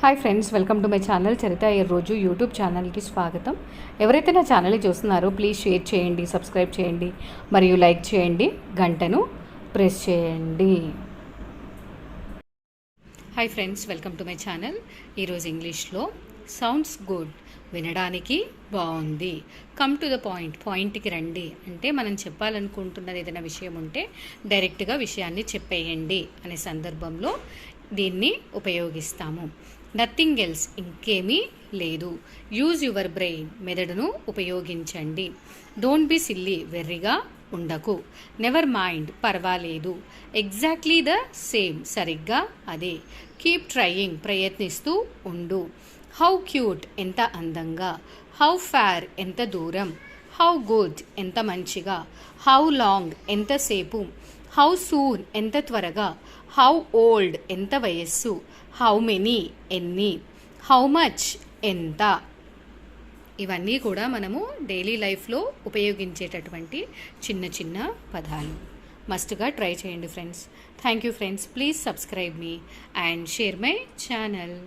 Hi friends, welcome to my channel Charitha రోజు YouTube ఛానల్కి స్వాగతం. ఎవరైతే నా ఛానల్ని చూస్తున్నారో ప్లీజ్ షేర్ చేయండి, సబ్స్క్రైబ్ చేయండి మరియు లైక్ చేయండి, గంటను ప్రెస్ చేయండి. Hi friends, welcome to my channel. ఈరోజు ఇంగ్లీష్లో సౌండ్స్ గుడ్, వినడానికి బాగుంది. కమ్ టు ద పాయింట్కి రండి అంటే మనం చెప్పాలనుకుంటున్నది ఏదైనా విషయం ఉంటే డైరెక్ట్గా విషయాన్ని చెప్పేయండి అనే సందర్భంలో దీన్ని ఉపయోగిస్తాము. నథింగ్ ఎల్స్, ఇంకేమీ లేదు. యూజ్ యువర్ బ్రెయిన్, మెదడును ఉపయోగించండి. డోంట్ బి సిల్లీ, వెర్రిగా ఉండకు. నెవర్ మైండ్, పర్వాలేదు. ఎగ్జాక్ట్లీ ద సేమ్, సరిగ్గా అదే. కీప్ ట్రయింగ్, ప్రయత్నిస్తూ ఉండు. హౌ క్యూట్, ఎంత అందంగా. హౌ ఫార్, ఎంత దూరం. హౌ గుడ్, ఎంత మంచిగా. హౌ లాంగ్, ఎంతసేపు. హౌ సూన్, ఎంత త్వరగా. హౌ ఓల్డ్, ఎంత వయస్సు. హౌ మెనీ, ఎన్ని. హౌ మచ్, ఎంత. ఇవన్నీ కూడా మనము డైలీ లైఫ్లో ఉపయోగించేటటువంటి చిన్న చిన్న పదాలు. మస్ట్గా ట్రై చేయండి friends. Thank you friends. Please subscribe me and share my channel.